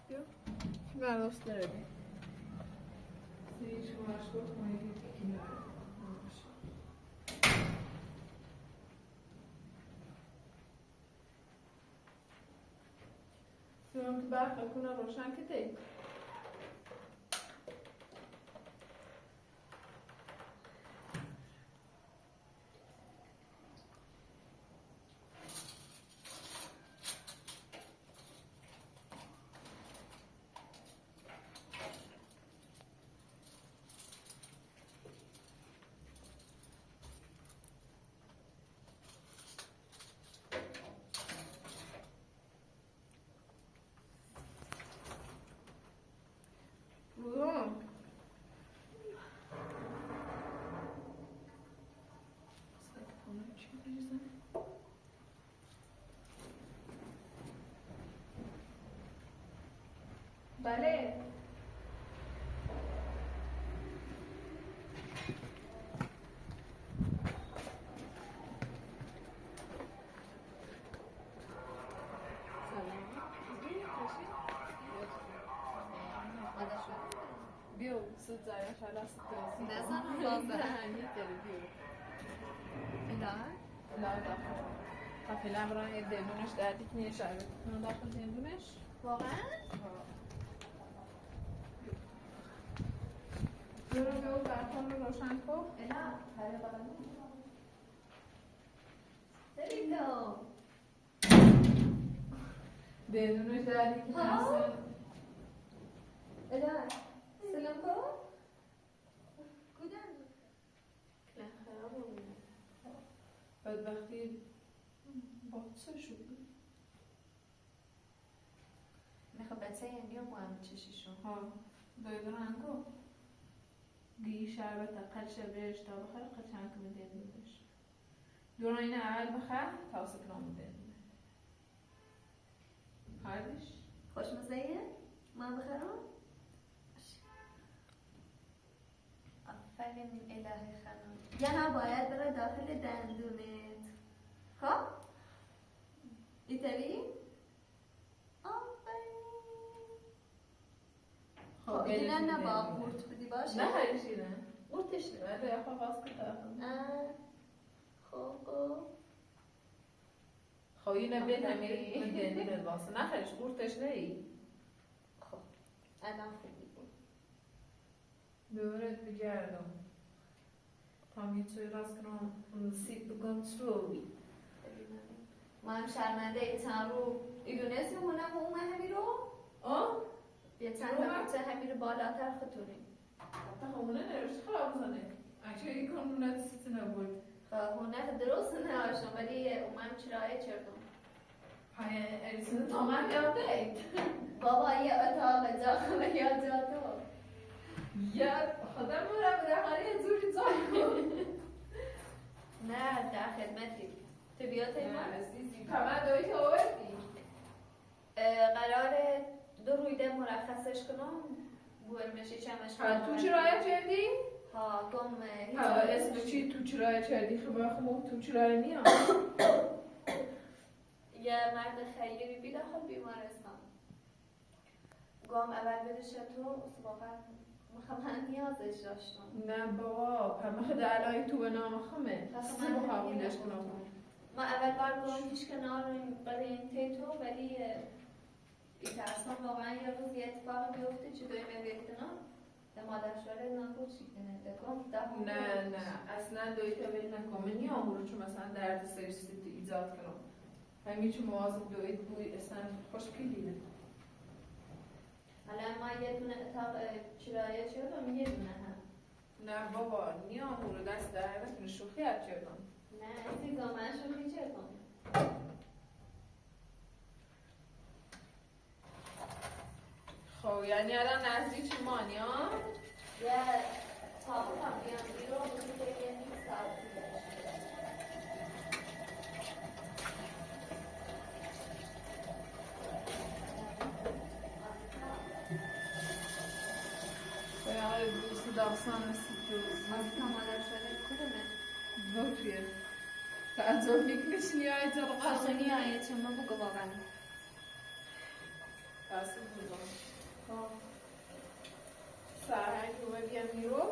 بیا برداشت داره سریش کمارش گفت کنید یکی داره سیمان تو برق کنه روشن که دی بله بيو صوت زي خلاص نزل خلاص هني تربيو لا داخل خافي الامران يدينونش دادك نيش عارف انا داخل دينونش واقعا برو برقم رو روشن کن لا هذا بقى سليم دينونش دادك مثلا لا سلام کو کدام لا خرابه بدبختی باطسه شد میخواد بچه یعنی هم هم چشیشون ها دویدون هنگو گی شربت قل شبهش تا بخیر قچن که بدین بودش دوران این اول بخیر تا سکرام بدین هردش خوشمزه ما بخرم آفرین الهی خانم یا باید بره داخل دندونت خب اینطوری آفرین خب اینا نبا قورت بدی باشه نه هرشی نه قورتش نه باید یا خواه باز کتا خب خب اینه بید همین بدین باسه نه خرش قورتش نه ای خب الان خوبی بود دورت بگردم tam یه راست کنم سیب بگم سروی ما هم شرمنده ایتان رو ایدونستی مونم و اومه همی رو یه چند تا همی رو بالاتر خطوریم حتی خمونه نرشت خراب زنه اگه این کنونه سیتی نبود خونه درست نه آشون ولی اومم چرایه چردم های اریسون تا من یاده بابا یه اتاق داخل یا جاتو یا خودم رو بده حالی زوری زایی نه در خدمتی تو بیات نه ایمان عزیزی پمه دوی که آوردی قرار 2 رویده مرخصش کنم بورمشی چمش کنم تو چرایه چردی؟ ها گم اسم چی تو چرایه چردی خبر خمو تو چرایه میام یه مرد خیلی بی داخل بیمارستان گام اول بدش تو واقعا من نیازش داشتم نه بابا پمه خدا علای تو به نام خمه سه بخوابیدش کنم ما اول بار گام پیش کنار برای این تیتو ولی بیترسان واقعا یه روز یه اتفاق بیفته چه دوی میبیدن به مادر شوره نبود شکنه دکم نه اصلا دویتا بین نکن من نیام رو چون مثلا درد سرسی تو ایجاد کنم همین چون مواظب دوید بوی اصلا خوشگلیه حالا ما یه دونه اتاق چرایه چردم یه دونه هم نه بابا نیام رو دست درد شوخی ها چردم نه عزیزا من شوخی چردم خب یعنی الان نزدیک مانی ها؟ یه تاقو هم بیان بیرو بودی که یه نیم ساعت به آقای دوست داستان رسید روز از کمالر شده کدومه؟ توی تعجبlik میشنی آیت القاسم خاصنی آیت ما بگو واقعا قاسم بگم سرهنگ رو بگم میرو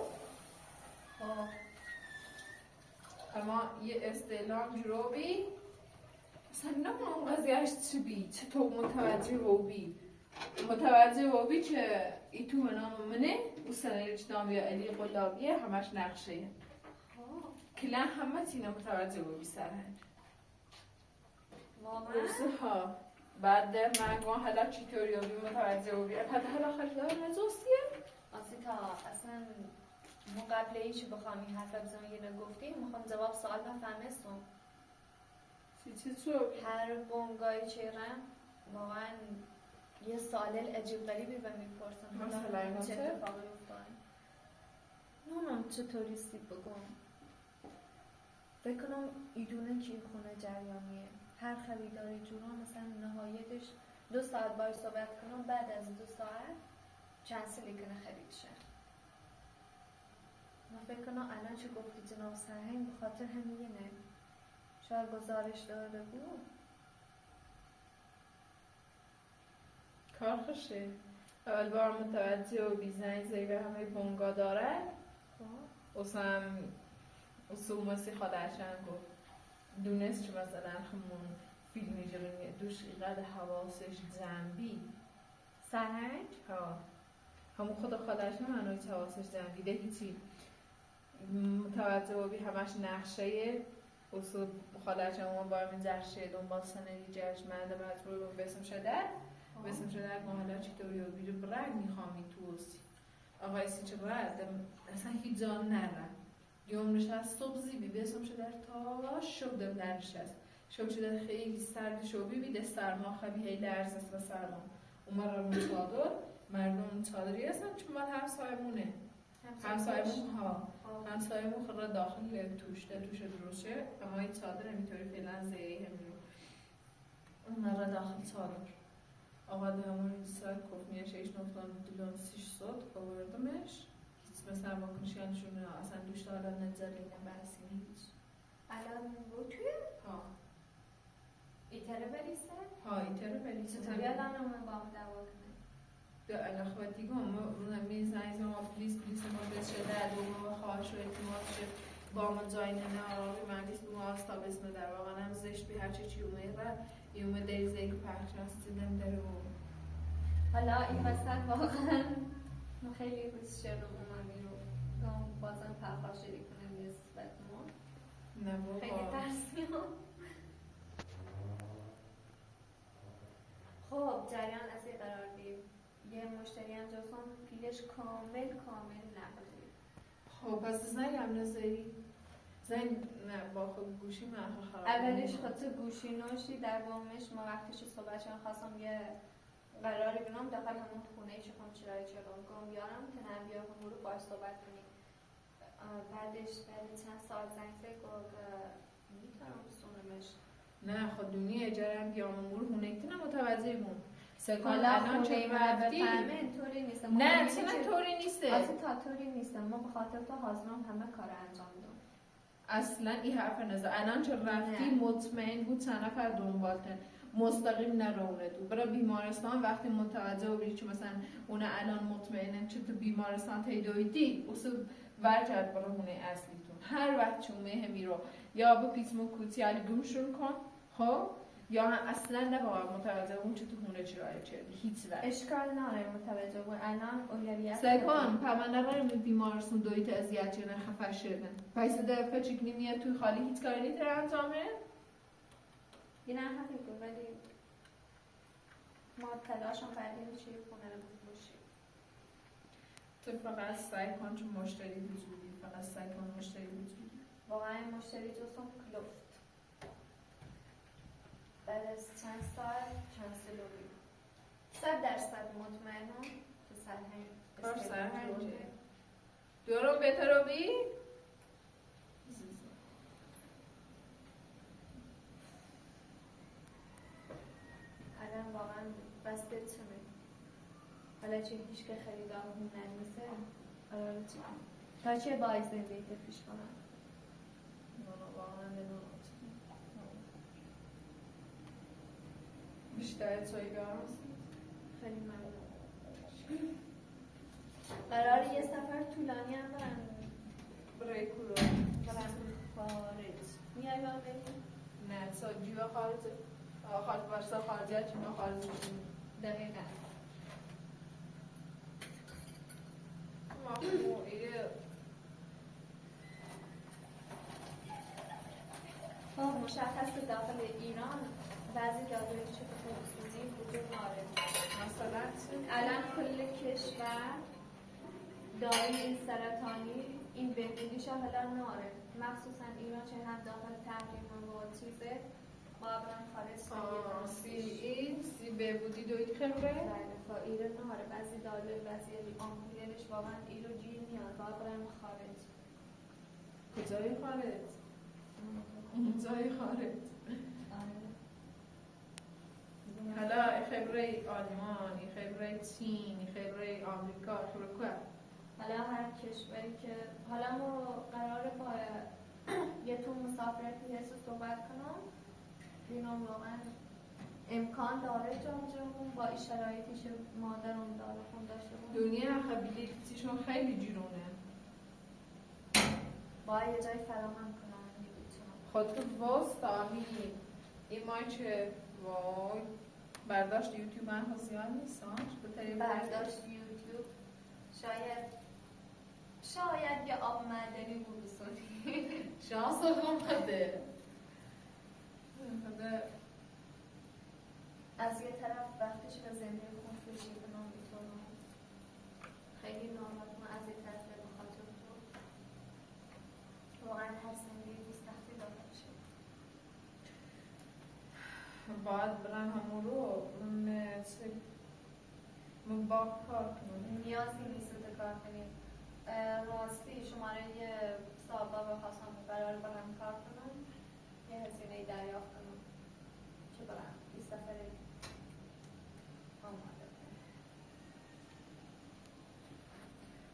اما یه استعلام جروبی اصلا نمونم قضیهش چی بی چطور متوجه و بی متوجه و بی که ای تو نام منه و سنه رجدامی علی قلابیه همش نقشه کلا همه تینه متوجه و بی سرهنگ درسته ها بعد در منگوان حالا چطوری و بی متوجه و بی حتی حالا خیلی دار نزوستیه آسیتا اصلا ما قبل ایچ بخوام این حرف بزنم یه نگفتیم میخوام جواب سوال بفهمستم چی هر بونگای چیرم واقعا یه سوال عجیب غریبی به میپرسم مثلا چه اتفاقی افتاد نونم چطوری سیب بگم بکنم ایدونه که خونه جریانیه هر خریداری جورا مثلا نهایتش 2 ساعت باید صحبت کنم بعد از 2 ساعت کنسلی کنه خرید شه من فکر کنم الان چه گفتی جناب سرهنگ به خاطر همینه شاید گزارش داده بود کار خوشه اول بار متوجه و بیزنی زی به همه بونگا داره اصلا اصوماسی خودشن گفت دونست چه مثلا همون فیلمی جلونی دوش ایقاد حواسش زنبی سرهنگ؟ ها همون خودشن منوی حواسش زنبی ده هیچی متوجه و بی همش نقشه اصول خودشن اون بار من جرشه دنبال سنری جشمنده مجبور بسم شده بسم شده محلا چطوری و بیرو برنگ میخوامی توستی آقای سی چه برد اصلا هیچ جان نره یوم نشست صبح زیبی بسم شده تا شب دم نرشست شب شده خیلی سرد شبی بیده سرما خبی هی لرز است و سرما اومد رو چادر مردم چادری هستن چون من همسایمونه همسایمون ها همسایمون خود را داخل توش درسته اما این چادر همیطوری فعلا زیری همینو اومد را داخل چادر آقا همون ساعت کفنیه شیش نفتان دلون 600 آوردمش هیچ مثلا با کنشیانشون اصلا دوش دارن نزدی نبرسی هیچ الان بود توی؟ ها ایتره بلیسته؟ ها ایتره بلیسته چطوری الان همون با هم دوا کنه؟ ده علاقه دیگه ما میزنیم ما پلیس ما دست شده دوم خواهش و اعتماد شد با ما جای نه آرامی مجلس به ما آستا بسم در واقع هم زشت به هرچی چی اومده یه اومده دریزه که پخش هستیدم در رو حالا این وسط واقعا ما خیلی روز شد رو اومدی رو بازم پرخاشری کنم نسبت ما نه بابا خیلی ترسیم خب جریان از این قرار دیم یه مشتری هم جاسم پیلش کامل نبودی خب پس زنی هم نزدی؟ زن نه با خود گوشی من خراب اولش خاطر گوشی نوشی در دومش ما وقتش صحبت چون خواستم یه قراری بینم داخل همون خونه چکم چرایی چرام گم بیارم که نم بیار همون رو باش صحبت کنیم بعدش بعد چند ساعت زنگ زد گفت میتونم بسونمش نه خود دونی اجاره هم بیام امور هونه ایتونه متوجه بون حالا خونه ما بفهمه اینطوری نیست نه چه طوری نیسته اصلا تا طوری نیست ما به خاطر تو حاضرم همه کار انجام دم اصلا این حرف نزد الان چه رفتی مطمئن بود چند نفر دنبالتن مستقیم نرونه تو برای بیمارستان وقتی متوجه و بری چون مثلا اون الان مطمئنه چه تو بیمارستان تیدویدی اصلا برگرد برای هونه اصلیتون هر وقت چون مهمی رو یا با پیسمو کوتیالی گمشون کن خب یا اصلا نباید متوجه اون چه تو هونه چرایی چردی هیچ وقت اشکال نداره متوجه بود الان اولویت سکان پمنده رو بیمارستان دویت اذیت شدن خفه شدن پس دفعه چکنی میاد توی خالی هیچ کاری نیتر انجامه یه نه حقیقه ولی ما تلاشم کردیم چی خونه رو بفروشیم تو فقط سعی کن چون مشتری وجودی فقط سعی کن مشتری وجودی واقعا مشتری جستم کلفت بعد از چند سال کنسل رو بیم 100% مطمئنم که سرهنگ دورو بهتر رو بی؟ الان واقعا بسته چمه حالا چه هیچ که خریدار هنر نیسته تا چه باعث زندگی پیش کنم بیشتر چای گرم خیلی ممنون. قراره یه سفر طولانی هم برای کلو برم خارج. میای با بریم؟ نه ساجی و خارج برسا خارجی ها چون خارج بشیم دقیقا. ما ایره خب مشخص داخل ایران بعضی داروهای شبه خصوصی وجود نداره. مثلا الان کل کشور داروی سرطانی این بهبودیش حالا ناره، مخصوصا ایران چه هم داخل تحریم و چیزه قابلا خارج سی بهبودی دوید خمره؟ بله با ایران ناره، بعضی داروی بعضی آمپولیرش واقعا ایرو گیر میاد قابلا خارج. کجای خارج؟ کجای خارج؟ حالا خبره آلمان، خبره چین، خبره آمریکا، خبره که؟ حالا هر کشوری که حالا ما قراره با یه تو مسافرت حس صحبت کنم اینا واقعا امکان داره جامون با این شرایطی که مادرم داره خون داشته بود دنیا خبیلی کتیشون خیلی جیرونه باید یه جای فراهم کنم خود تو واسطامی این مای چه وای برداشت یوتیوب من ها زیاد نیستان برداشت یوتیوب شاید یه آب معدنی بود بسونی شانس هم بده از یه طرف وقتش به زنده خون فشی کنم میتونم خیلی ناراحت من از یه طرف به خاطر تو واقعا هر زندگی سختی داره شد باید برن همون رو من با کار کنم نیازی نیست رو کار کنیم راستی شماره سابقه بخواستم برای برم کار کنم یه هزینه دریافت کنم که برم این سفر آماده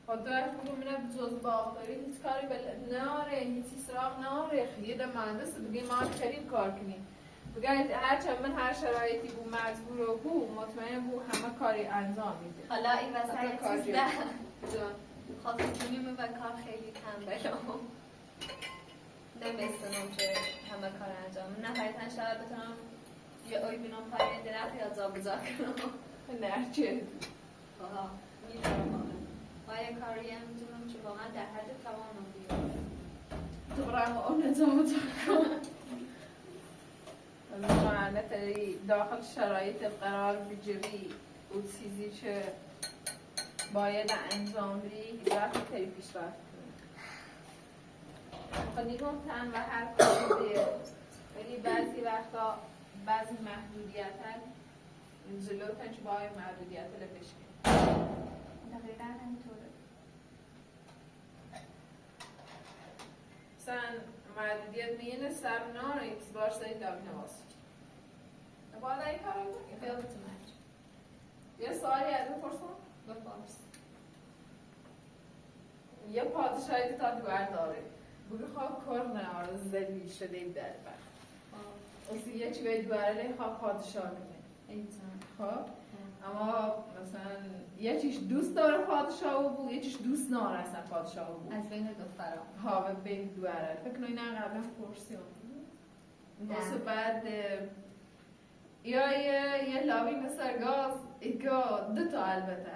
خود تو اش بگو منه جز باقداری هیچ کاری ناره هیچی سراغ ناره یه ده مهندس بگه ما کریم کار کنیم بگه هرچند من هر شرایطی بود مجبور و بود مطمئن بود همه کاری انجام میده حالا این وسط چیز ده خاطر من و کار خیلی تنبلم نمیستنم که همه کار انجام نهایتاً شاید بتونم یه اوی بینام پای درخت یا جابجا کنم نرچه میدونم یه کاری هم میتونم که واقعا در حد توانم بیارم تو برای اون جابجا کن معنی داخل شرایط قرار بگیری و چیزی که باید انجام بدی وقت تری پیش رفت کنی خب تن و هر کاری دیه ولی بعضی وقتا بعضی محدودیت جلوتن که باید محدودیت رو بشکن دقیقا همینطوره مثلا محدودیت میینه سر ناره کسی باش دارید دابی نواسی باید این کار رو کنی خیلی تو یه سوالی از بپرسم بپرس یه پادشاهی تا دوار داره بگه خواه کار نهاره زلیل شده این در بر اسی یه چی به دواره خواه پادشاه کنه خواه اما مثلا یه چیش دوست داره پادشاه بود یه چیش دوست ناره اصلا پادشاه بود از بین دختران ها و بین دواره فکر کنی نه قبلا پرسیم واسه بعد یا یه لابی مثل گاز ایگا دو تا البته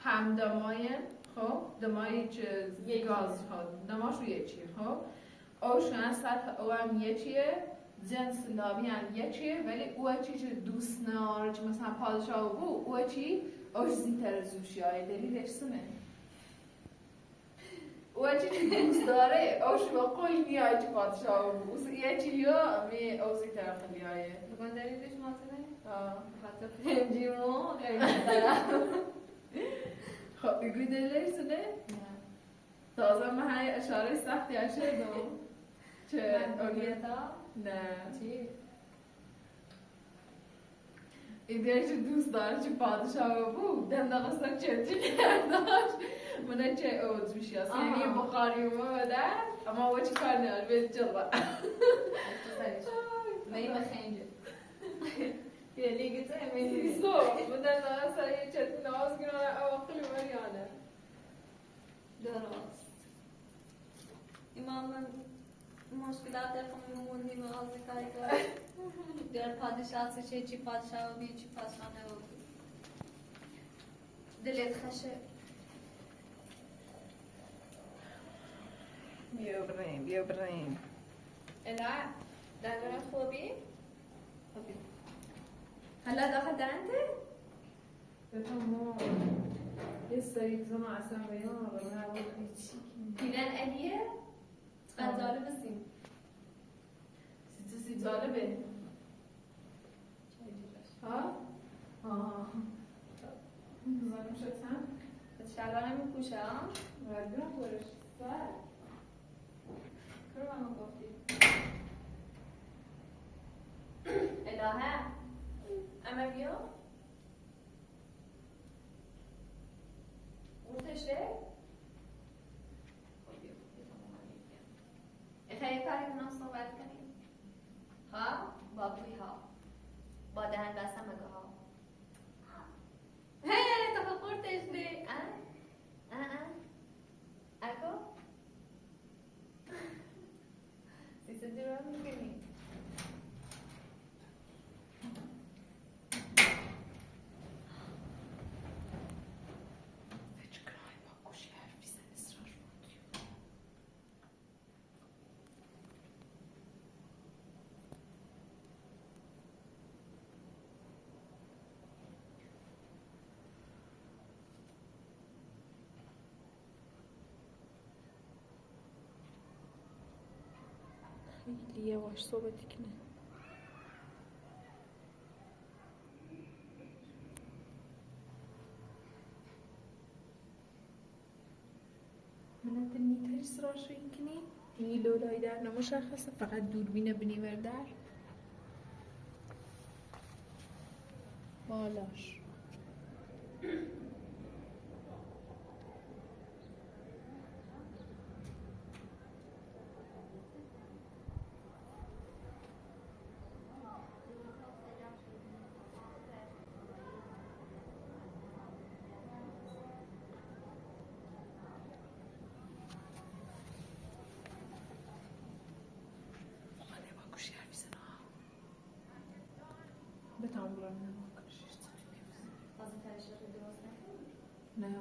هم دمای خب دمایی که گاز ها دماش رو یه چیه خب اوشن سطح او هم یه چیه جنس لابی هم یه چیه ولی او چی که دوست ناره که مثلا پادشاه بود او چی اوش زیتر زوشی های دلیلش سمه او چی که دوست داره اوش با قوی میای که پادشاه بود یه چی یا می او زیتر خیلی های بگن دلیلش ماتنه؟ خاطر همجیمون خب بگوی دلیلش سنه؟ نه تازه من های اشاره سختی اشاره دو چه؟ محدودیتا؟ نه چی؟ این دیگه دوست داره چه پادشاه بود دم دقیقا چه کرداش منه چه اوز میشی اصلا یعنی بخاری اومده اما او چه کار نیار بید جلوه می بخنجه یه لیگه من مشکلات خودمون نیم آزکاری دارم. در پادشاه چی پادشاه و چی پادشاه نبود. دلت خشه. بیا بریم. الا دلت خوبی؟ خوبی. هلا داخل درنده؟ بفهمو. یه سری زمان اصلا بیان آقا نبود چی؟ دیدن علیه؟ چقدر جالب هستیم. سی جالبه. ها؟ زنم شد هم؟ شلوارم میپوشه ها؟ ردیون خورش سر کرو همه گفتی الهه اما بیا ورتشه خیلی کاری کنم صحبت کنیم ها؟ با بوی ها با دهن بستم مگه ها هی تو خورتش دی اکو سیسه دیر رو میکنی خیلی یواش صحبت کنه من میتری سراش رو این کنی؟ این لولای در نمشخصه فقط دوربین بنیور در بالاش بتام برام نماکش بازی ترش رو درست نکنی نه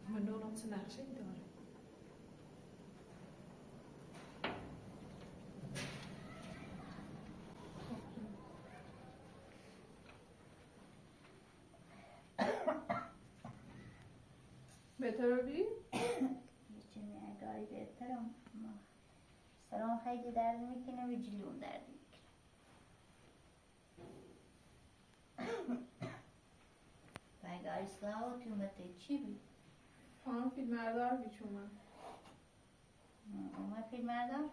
من دونم چه نقشه داره بهتر بی؟ هیچی نگاری بهترم سرام خیلی درد میکنه و جلوم درد میکنه بگاری سلاو تو مته چی بی؟ فیلم مردار بی چون اومد فیلم مردم؟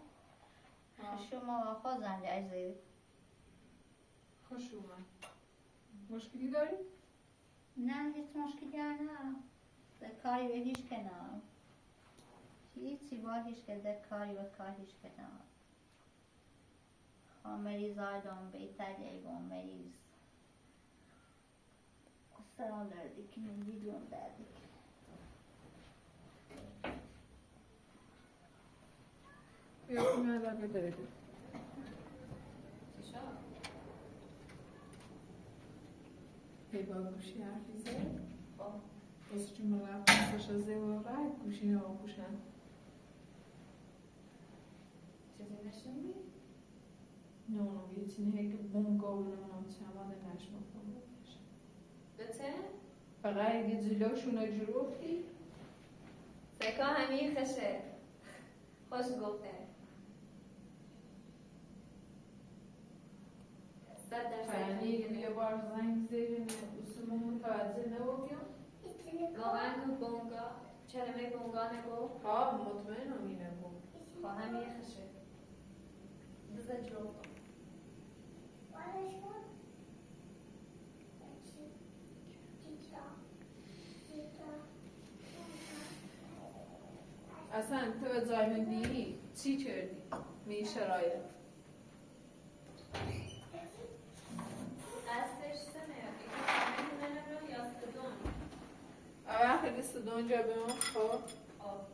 شما خوازم جایزه خوش اومد مشکلی داری؟ نه هیچ مشکلی نه در کاری به هیچ کنم هیچی با هیچ که در کاری و کار هیچ کنم مریض آدم بیتری با مریض سران دردی که من دیدیم دردی که بیا فیلم مردار بداره چی شد؟ هی با گوشی حرفی زد خب واسه جمعه پسش از زیواره گوشی نما پوشن چیزی نشنی؟ نه یه چینه هی که بونگا و نمونم چماده نشما کنم بته؟ فقط اگه جلوشون جروفتی سکا همین خشه خوش گفته 100% یعنی یه بار زنگ زیر اصول متوجه نبودیم واقعا تو بونگا کلمه بونگا نگو ها مطمئنم اینه بود با همین خشه بذار جلو اصلا تو به جای من بیری چی کردی؟ می شرایط اصلش سنه یکی منه رو یا سدون اول خیلی سدون جا بیم خب آب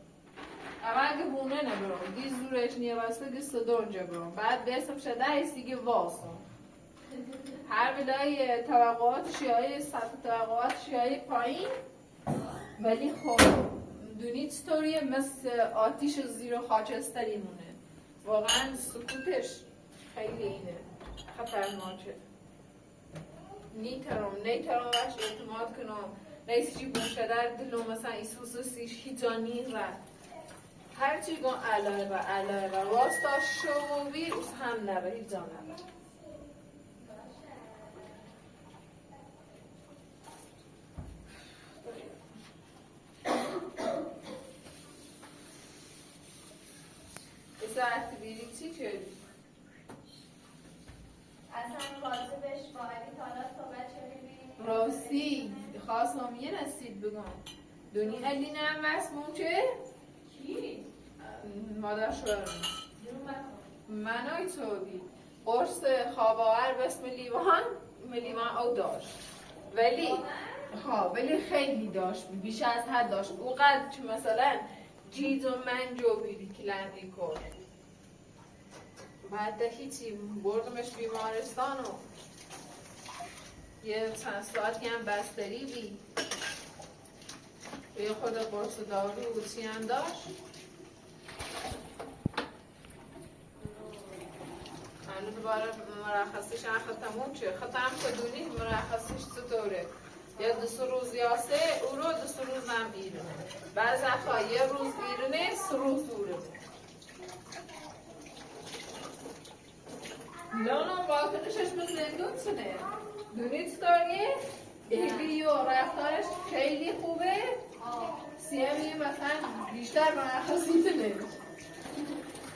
اما اگه بونه نبرم دی زورش نیه واسه دی صدورجا برم بعد بیسم شده ایستی که واسم هر بلای توقعاتش یای سطح توقعاتش یای پایین ولی خب دونید ستوریه مثل آتیش زیر خاکستری مونه واقعا سکوتش خیلی اینه خطرناکه نیترم باش اعتماد کنم نیست چی بوشه در دلو مثلا ایسوسوسیش هیجانی رد هرچی گون علای و واستا شو ویروس هم نبه هیجان نبه ساعت بیری چی شد؟ اصلا کاتبش با علی تالا صحبت شدیم راستی خواستم یه نسید بگم دونی علی نم مسموم چه؟ کی؟ مادر شوهرم جون بکن منای توبی قرص خواباور به اسم لیوان او داشت ولی خیلی داشت بیش از حد داشت اوقدر که مثلا جیز و منجو بیری کلندی کرد بعد هیچی بردمش بیمارستان و یه چند ساعتی هم بستری بی یه خود قرص دارو و چی هم داشت هنو دوباره مرخصیش تموم چه ختم کدونی مرخصیش چطوره یا 2 روز یاسه او رو 2 روز هم بیرونه بعض وقتا یه روز بیرونه 3 روز دوره نه واکنشش به زندون چنه دونید ستاریه ایگی و رفتارش خیلی خوبه سیمی مثلا بیشتر مرخصی تنه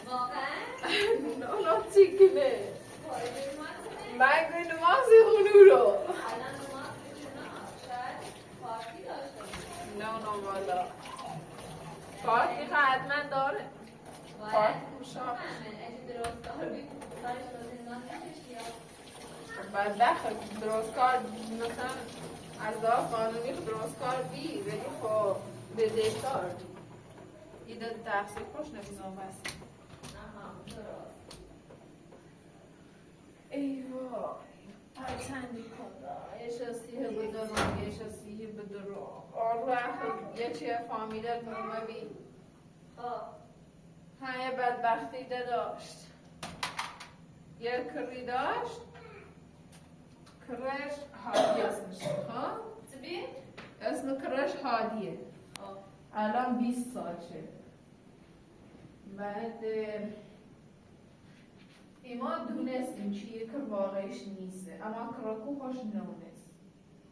واقعا؟ نه چیکنه مگه نمازی خونو رو الان نماز بشونا شاید پارتی داشته نه والا پارتی حتما داره پارتی مشاق اگه درست داری کارش رو زندان نکشی یا بعد دخل درست کار مثلا از دار قانونی درست کار بی ولی خب به دیکار ایده تحصیل خوش نمیزم بس درست ای وای پرچندی کنده یه شسیه بدرم یه شسیه بدرم آرو اخر یه چیه فامیلت موموی های بدبختی داشت یه کری داشت کرش هادی اسمش ها؟ چی؟ اسم کرش هادیه الان 20 سالشه بعد ایما دونستیم چیه که واقعیش نیسته اما کراکو خوش نونست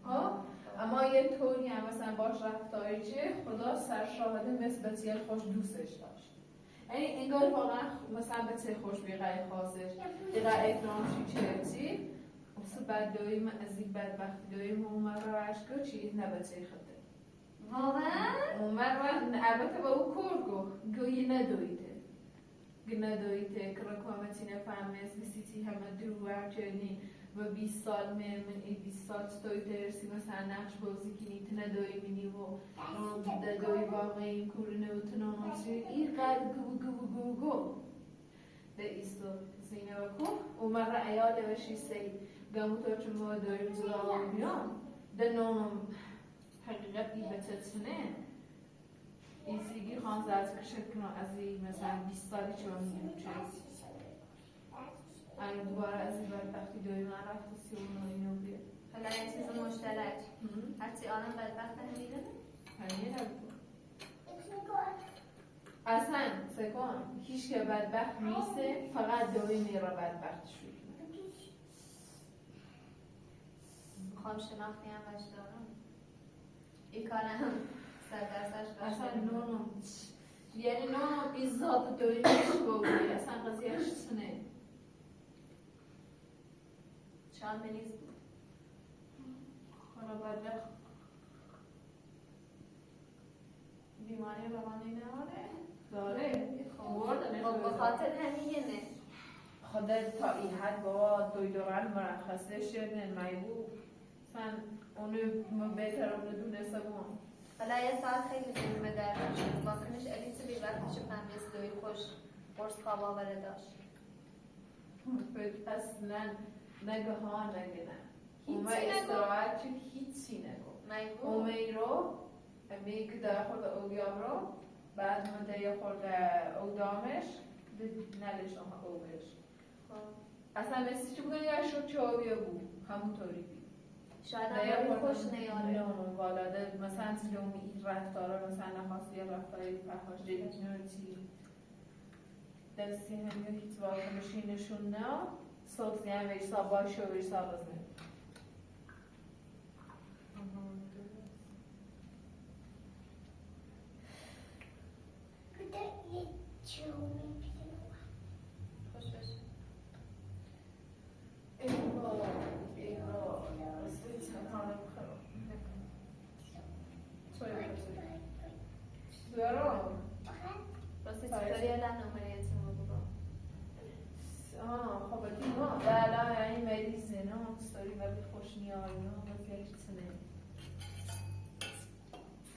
ها؟ اما یه طوری هم مثلا باش رفتاری چه خدا سرشاهده مثل بسیار خوش دوستش داشت یعنی انگار واقعا مثلا بسیار خوش بیقای خواستش بیقای اکرامشی چی اصلا بعد دویم از این بدبختی دویم اومد رو عشقا چیز نبسه خده واقعا؟ اومد رو البته با او کور گویی ندویده کرکو همه چی نفهمه بیسیتی همه درو همچنین و 20 سال من این 20 سال ستوی درسی مثلا نقش بازی کنی تو ندوی منی و ندوی واقعی این کورنه و تنانوشی این قد گو ده ایستو زینه و کو اومد رو ایاله و شیسته گموتو چون ما داریم زلاغا بیان ده نونم حقیقتی بچتنه این سیگی خان زرز کشت کنم از این مثلا 20 سالی چه من میگم چه این دوباره از این بدبختی دوی من رفت و 39 اینو بیاد حالا یه چیز مشترک هرچی آنم بدبخت نمیدونه؟ همین نبود اصلا سکن هیچ که بدبخت نیسته فقط دوی میرا بدبخت شد میخوام شناختی هم باش دارم این کارم 100% باشه اصلا نونم یعنی نونم این ذات دوی میش بودی اصلا قضیهش سنه شان بلیز بود خدا بدبخت بیماری روانی نماره داره به خاطر همینه خدا تا این حد بابا دویدوران مرخصه شد میبود مثلا اونو بهتر اونو دونسته بون حالا یه ساعت خیلی زیرمه در داشت واکنش الیت بی وقتش فهمیست دوی خوش قرص خواب آوره داشت اصلا نگه ها نگه نه اومه هیچی نگو استراحت چون هیچی نگو مگو اومه رو امی که در خورده اوگیام رو بعد من در خورده اودامش نلش نها اوگش اصلا مثل چی بگن یا شد چاویه بود همونطوری بود شاید هم خوش نیاره نه والاده مثلا سلومی این رفتارا مثلا نخواستی یا رفتاری پهاش دیگنیتی دستی همیو هیچ واکنشی نشون نه سوزی هم ویسا باشه و ویسا بزنه خوش بشه ایوا راستی تنها بخرم توی بزنی دارم راستی چطوری الان نماره تیمو بگو خب دیگه بالا یعنی مریضه نه ستوری ولی خوش نیایی نه ولی چیزی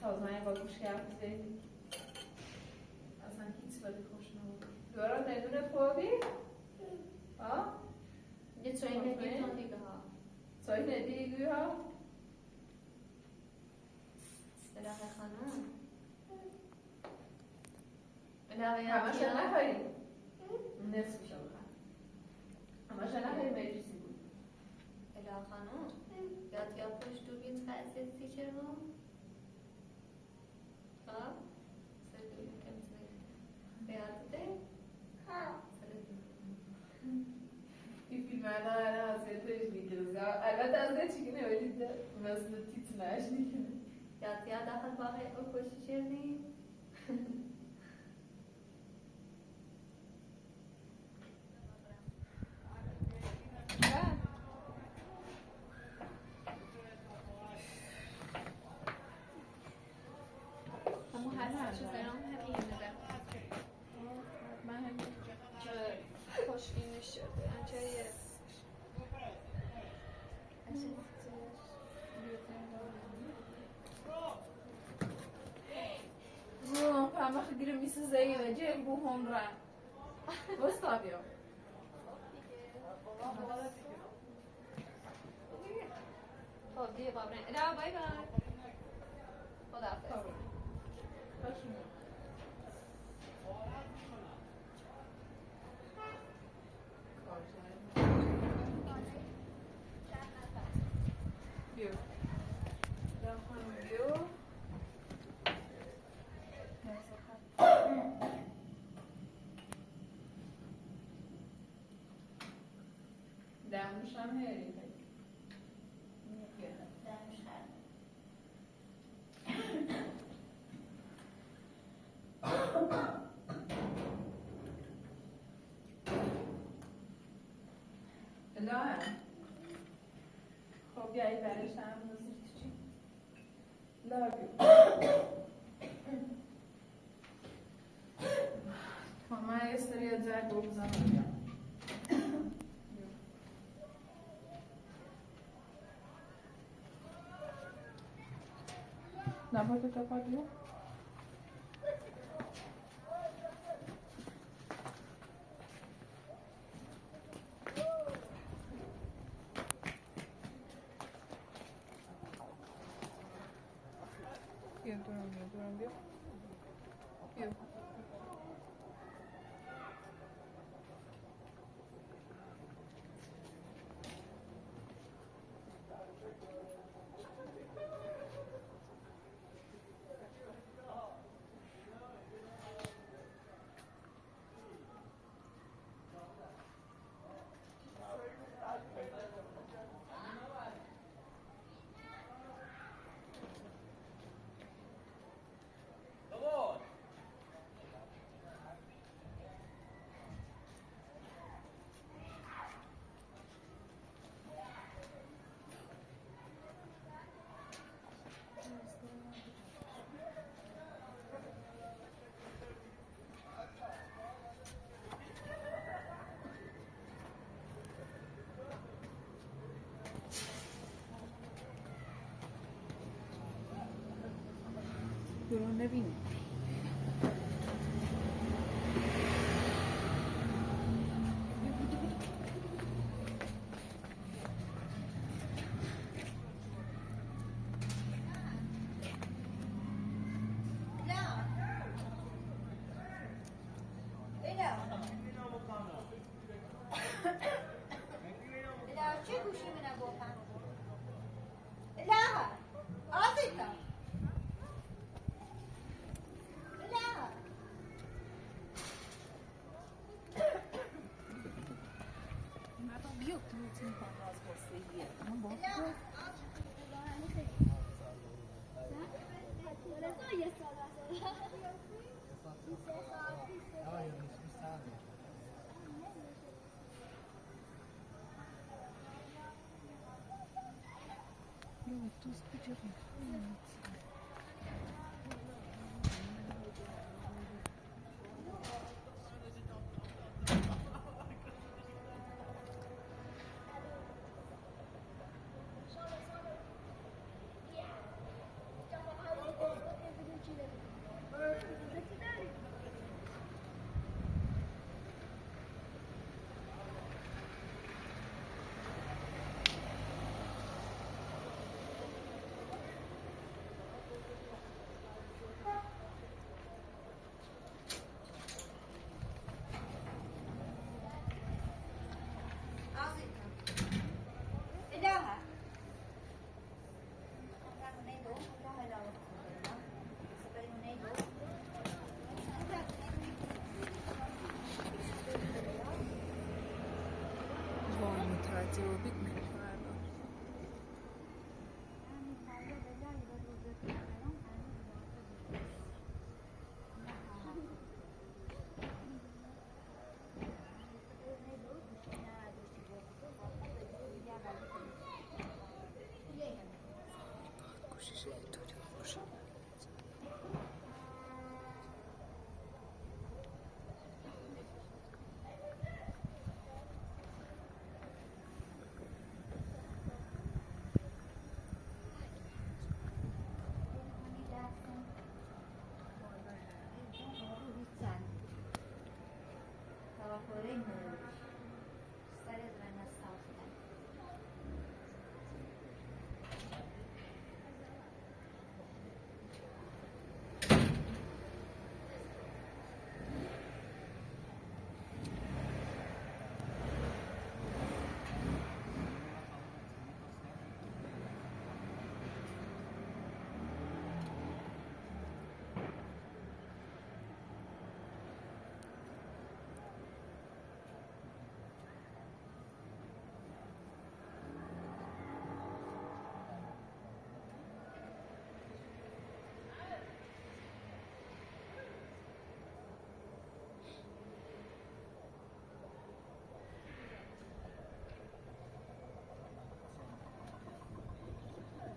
تازه با گوش کرد زیدی اصلا هیچ ولی خوش نبود دورا ندونه خوابی؟ یه چایی ندیتون دیگه ها چایی ندیگی ها؟ سلاح خانم همش نخوایی نصفشو بخواه همش نخوایی مریضی بود سلاح خانم یاد پشت دو بیت خیلی تیچر رو ها؟ سلاح کم سلاح بیاد ده؟ این فیلم الان از یه تویش میگیره البته از یه چیگه نویدید مثل تیت نش نیکنه یاد داخل باقی او کشی چردیم اما هر چیز دارم همین میدم من همین خوشگی نشده انچه همه خیلی میسه زیمه جه بو هم را بستابیو خب دیگه بابرین ادعا بای بای خدا حافظ بیو داخل بیو دموش هم هری لا خب بیایی برش هم بزیر تو چی؟ لا بیو من یه سری از زرد بگذارم بیام نباید تا پا بیو دورم بیو بیو رو نبینی.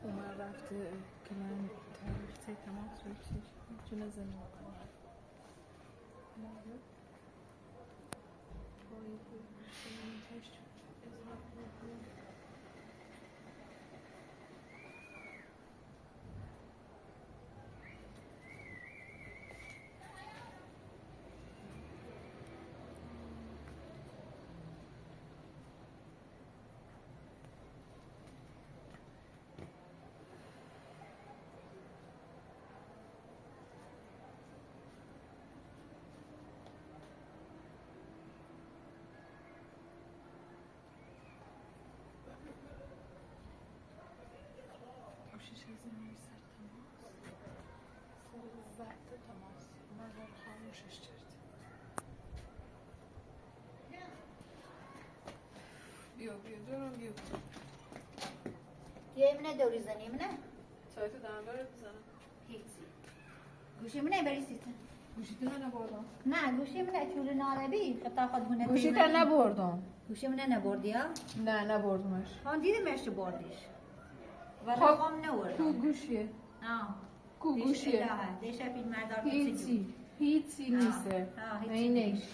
اومد رفته که من تاریخ تماس رو چون زنی کنم بیا دارم بیا یه منه دوری زنیم نه؟ سایت دارم داره بزنم هیچی گوشی منه بری سیتن گوشی تو نبردم نه گوشی منه چول ناربی خطا خود بونه گوشی تا نبردم گوشی منه نبردی ها؟ نه نبردمش آن دیدمش تو بردیش و خب رقم نوردم کو گوشیه کو گوشیه دیشه پیل مردار هیچی نیسته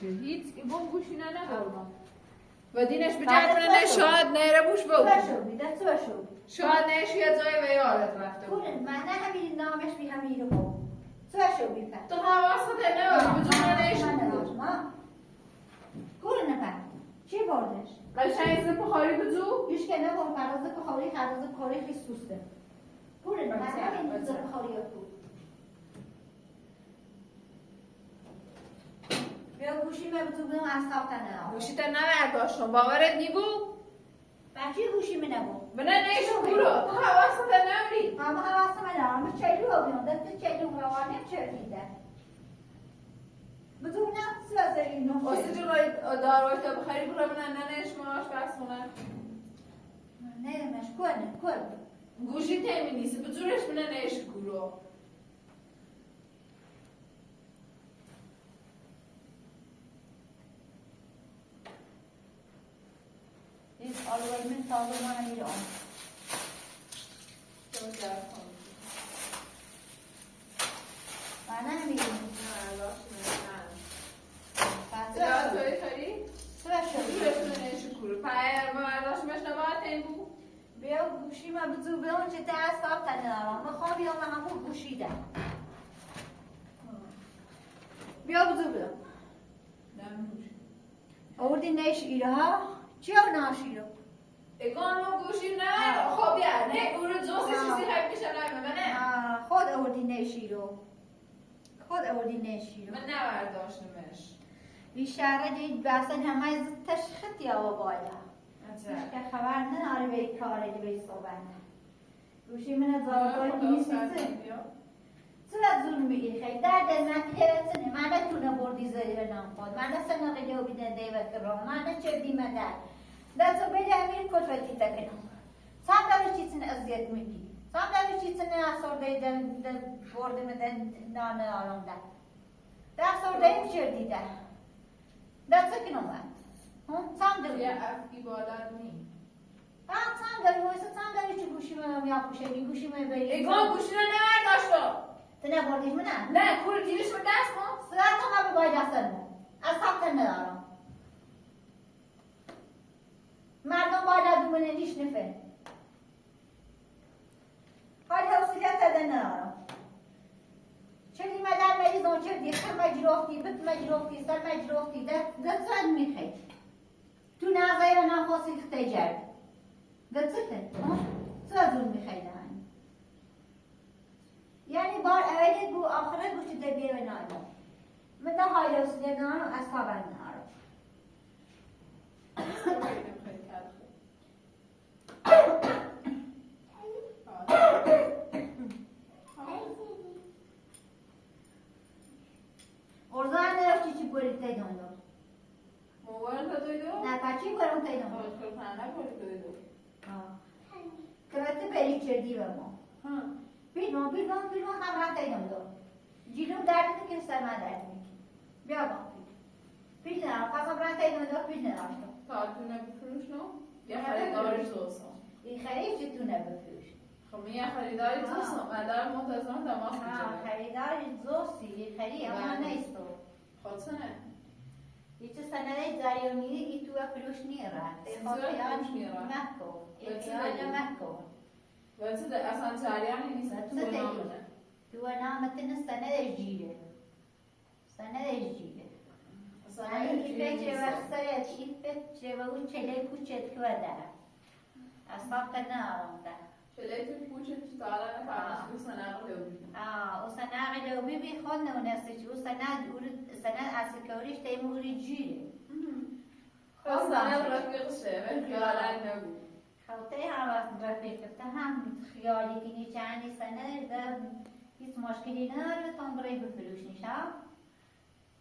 هیچ بوم گوشی نبردم و دینش به جرمونه شاید نیره بوش بود شاید نیش یه جای و یادت رفته بود من نه همین نامش بی همین رو بود سوشو بیپر تو حواست نه بجون نشون گوره نپر چی بردش؟ قشنگ زن بخاری بجو یوش که نبور فرازه بخاری خرازه بخاری خیلی سوسته گوره نپر این زن بخاری ها بود بیا گوشی مبتو بدم از خوابتنه گوشی تا نبرداشتم باورت نیبو بچه گوشی می نبو بنا نشون برو تو حواست نمری اما حواست من دارم چلی رو بیان دست چلی رو روانه چرفیده بدون نه سوزه اینو واسه جو داروی تا بخاری برو بنا ننش ماش بس کنن نه مش کنه کن گوشی تیمی نیست بجورش بنا نش گورو این آلوی من تازه مانه میره آن تو جرد کنم من نمیریم نه لاش نه سوزه توی خری؟ سوزه بجورش بنا نش گورو پایر برداشت مش نباید تیم بو بیا گوشی ما بدو به اون چه دست آفتنه دارم میخوام بیام همون گوشی ده بیا بدو بیا نمیشه آوردی نیش ایره ها چی ها ناش ایره اگانو گوشی نه خب یا نه گورو جوسی چیزی خیلی میشه نه خود آوردی نیشی رو خود آوردی نیشی رو من نبرداشتمش بیشاره دید بحثن همه زدتش خطی آوا بالا که خبر نداره به کاره دی به صحبت گوشی من زارگاه نیستی چرا ظلم میگی خیلی در دل نکرده من نتونه بردی زدی به نام خود من نسنا قیده و بیدن دیوت کرام من چه دیمه در تو بده امیر کتوتی تکنم سام داره چیزن ازیت میگی سام داره چیزن افسرده در برده مدن نانه آرام در افسرده میشه دیده در سکنم من سام داره یه افی بالا نی سام داره وایسا سام داره چی گوشی من یا گوشه بی گوشی من بری اگان گوشی رو نبرداشتم تو نبردیش منم نه کور گیرش به دست ما سرعت ما به باید دستن از ساخت ندارم مردم باید دومه نیش نفه حال حوصیت دادن ندارم چلی مدر مریضان چردی خر مجروفتی بت مجروفتی سر مجروفتی ده سرد میخید تو نغیر نخواسی خطه جرد ده سته سرد دون میخید یعنی بار اولی گو آخره گوشت دبیه و نایمون من ده های حوصیت ندارم و اصحابن ندارم ارزان نرفتی چی برید تیدون دو موبایل تا دویدو؟ نه پچی برم تیدون دو خود پنه بری دویدو کرده بری چردی به ما بیرون هم رفت تیدون دو جیلون درد که سر من درد میکنه بیا با پیش نرم خواستم رفت تیدون دو پیش نراشتم تا تو نبفروش نو؟ یه خریدارش دوستم این خرید چه تو نبفروش خب یه خریداری دوستم من در منتظرم دماغ میجه خریدار زوستی خرید اما نیستو خود سنه یه چه سنده جریانی ای تو فروش نیره فروش نیره. مکو ایتیان مکو واسه اصلا جریانی نیست تو نامونه تو نامتن سنده جیره یعنی این چه وقت این چه و اون چله کوچت که داره اصلا کنه آرام ده چله تو کوچت تو داره فرمش تو سنه لوبی و سنه لوبی بی خود نونسته چه و سنه اصلکاریش تیموری جیره خب سنه رفیق شه به خیالت نبود خاطر هم رفیقت هم خیالی که نیچه سنه در هیچ مشکلی نداره تا برای بفروش نیشه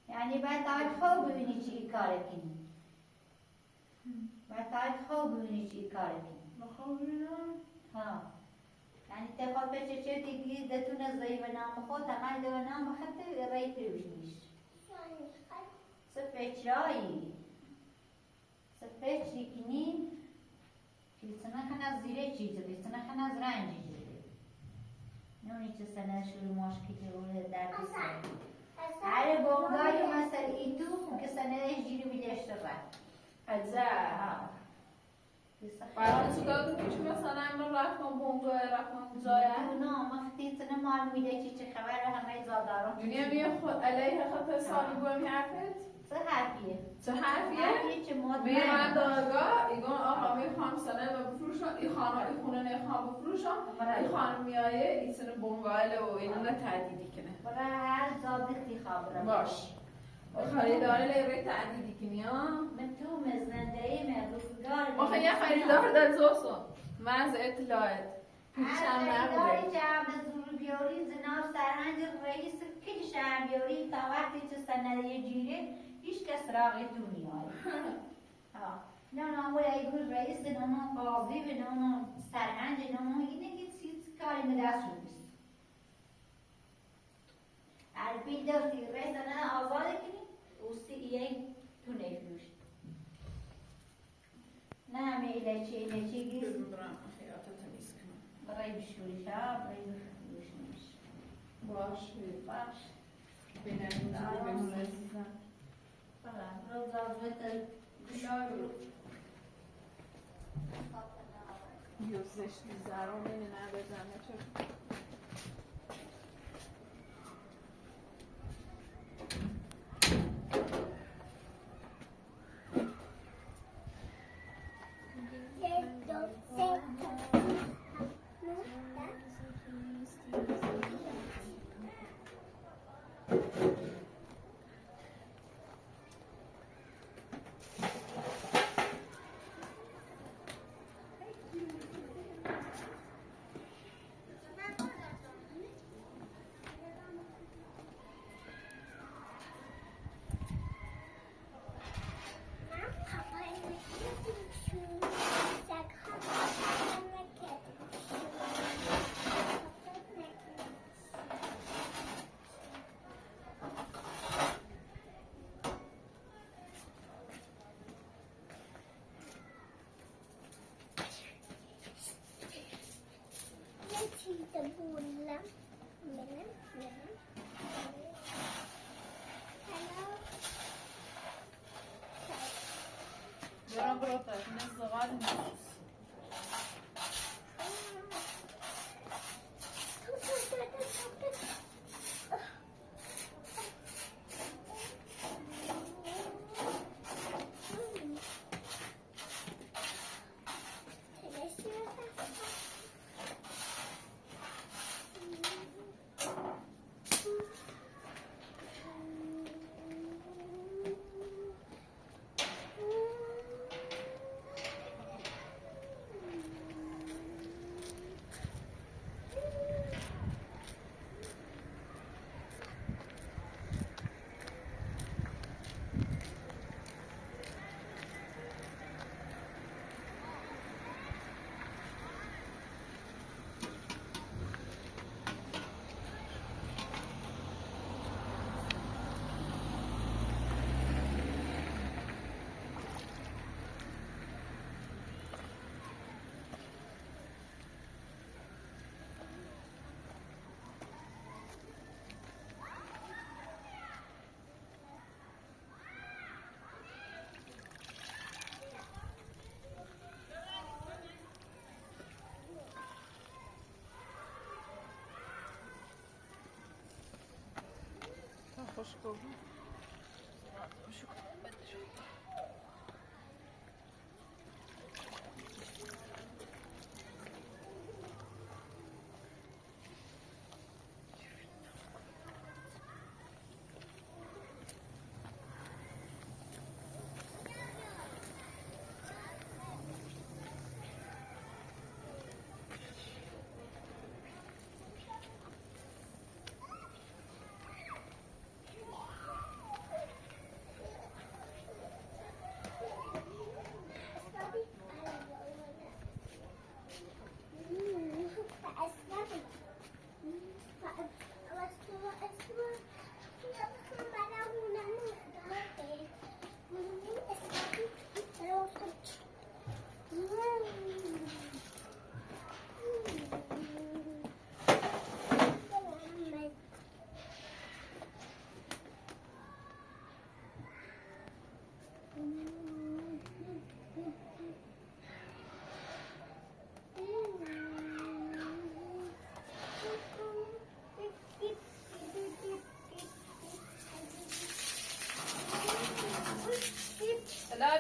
یعنی باید خوب ببینی چی کار کنی باید خوب ببینی چی کار کنی بخواب ببینم ها یعنی تخواب بچه چه دیگی دتون از رای و نام خود تمام دو نام خط رای فروش نیست سفچرایی سفچری کنی کلیسنا خنا زیره چیزه کلیسنا خنا از رنجی جده نونی چه سنه شروع مشکلی رو در بسید هر بونگای مثل ایتو که سنه جیری بیدشت رو عجب بعد تو دادم پیش مثلا امروز رفتم بونگا رفتم جای اونا وقتی تنه مال میده چی خبر همه زاداران دنیا میگه خود علیه خود حسابی گویم حرفت چه حرفیه؟ چه حرفیه؟ حرفیه چه مادر میرم دادگاه ایگون آقا میخوام سنه بفروشم این خانم این خونه نمیخوام بفروشم این خانم میایه این سنه بونگایل و اینا را تهدیدی کنه برای هر زادتی خبره باش خریدار لیبره تهدیدی کنی ها من تو مزنده من روزگار آخه یه خریدار در زوسو من از اطلاعات پیشم نبوده خریداری که به زور بیاری زناب سرهنگ رئیس کل شهر بیاری تا وقتی چه سنده جیره هیچ کس راقی تو نیاری نه اول ایگون رئیس نه قاضی نه سرهنگ نه اینه که چیز کاری مدست نیست البته دستی رئیس نه آزاده کنی اوستی ایه تو نفروشت نه میله چی گیست برم خیاطه تمیز کنم برای بشوریش ها برای بشوریش باش بینم آره. بمون عزیزم روز آزویت یوزش زرم اینه نبزنه چرا برام بروتا این الزغال نیست خوش بود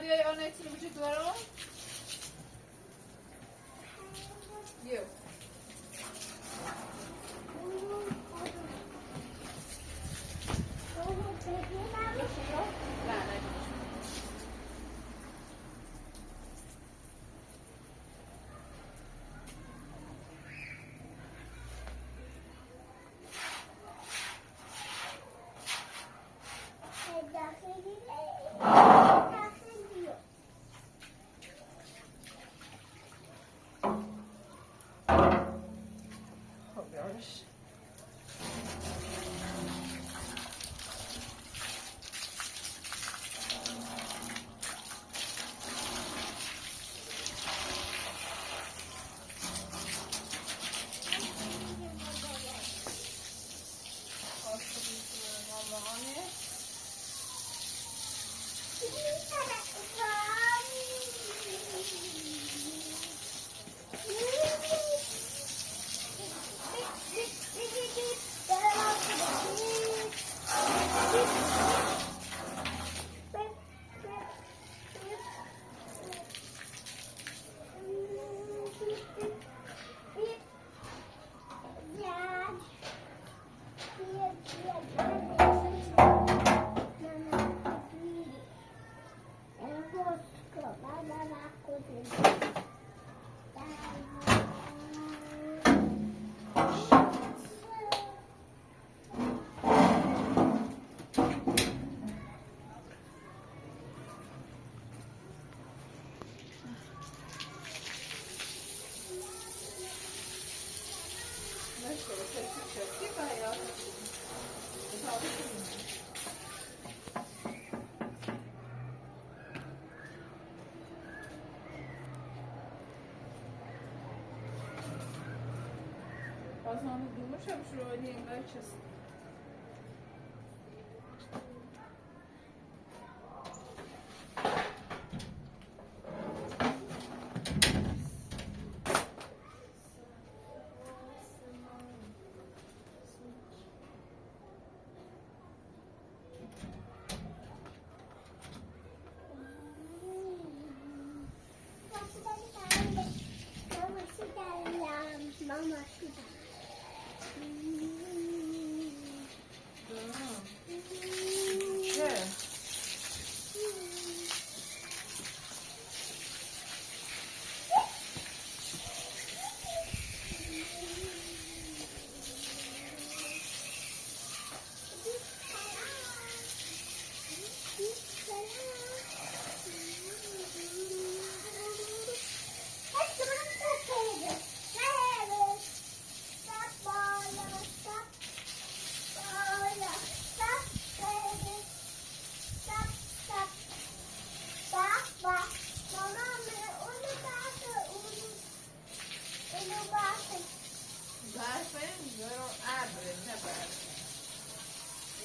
بیای آنتی وجود دارم؟ یو خب بیارش Bazılarını durmuşam şuraya yengeler çesin.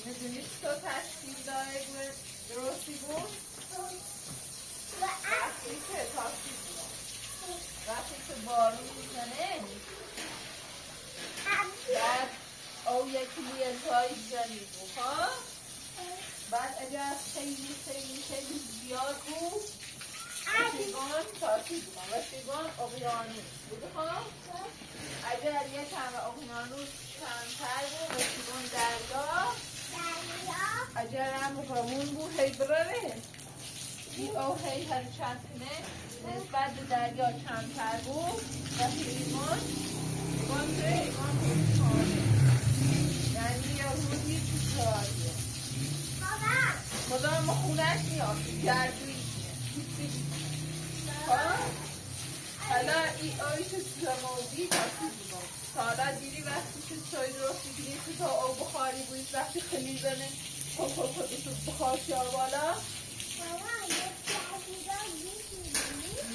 میدونی تو تشکیل داره درستی بود؟ وقتی که تاکسی بود وقتی که بارون میزنه بعد او یکی لیتایی زنی بود ها بعد اگر خیلی خیلی خیلی زیاد بود وشگان تاکسی بود وشگان اقیانوس بود ها اگر یک همه اقیانوس کمتر بود وشگان دریا اگر هم همون بود هی برره این او هی هر چند کنه نسبت به دریا کمتر بود و ایمان که ایمان بود کاره یعنی یه روزی تو کاریه خدا ما خونش نیافتی گردویشیه حالا این آیش سلموزی تاکی بودم حالا دیری وقتی که چای درست میگیری تو تا او بخاری بوید وقتی خیلی زنه خودش بخار شا بالا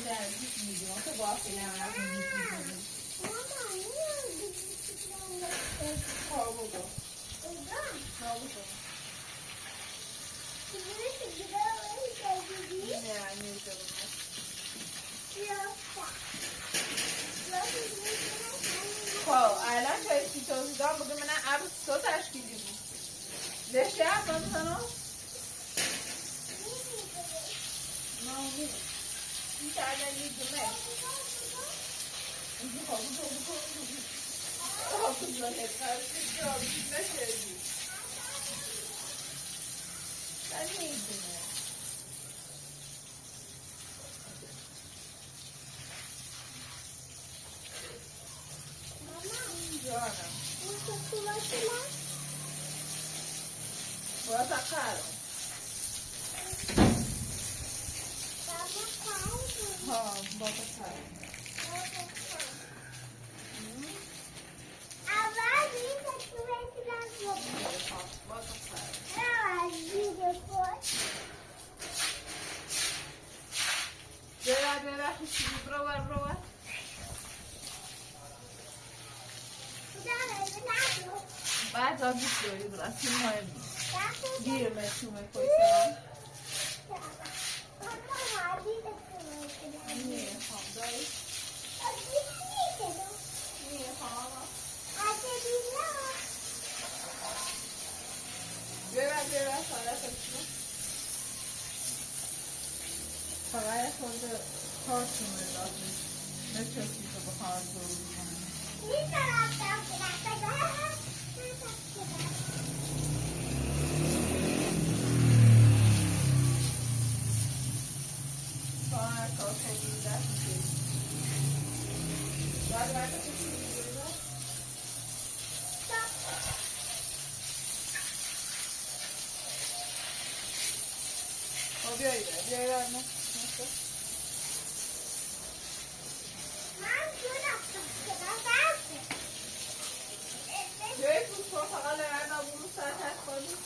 نه دیش میدیم تو باقی هم میدیم خواه بگو خواه بگو نه نیزه بگو خب الان که سی توزیدان بگه منم عروض تو تشکیلی بود لشه هم بانتانو؟ نه این کردن یه جمعه اینجا خوابون تو بکن خوابون زنه پرسی جابی نشدی من نیدونه جانم باید اقرم ها با بخرم ببخشید چیزی برو بعد آب بیست دوری برو اصلا مهم نیست گیر متومه کویسرم میخوام داری ببر ساله کنیم فقط خورده کارتونه لازم نچستی تو بخواه ضروری کنم فقط کار خیلی دست میشه بعد کسی میگیره بیایی نه بیایی پوست فقط لرنا برو سرطت کنی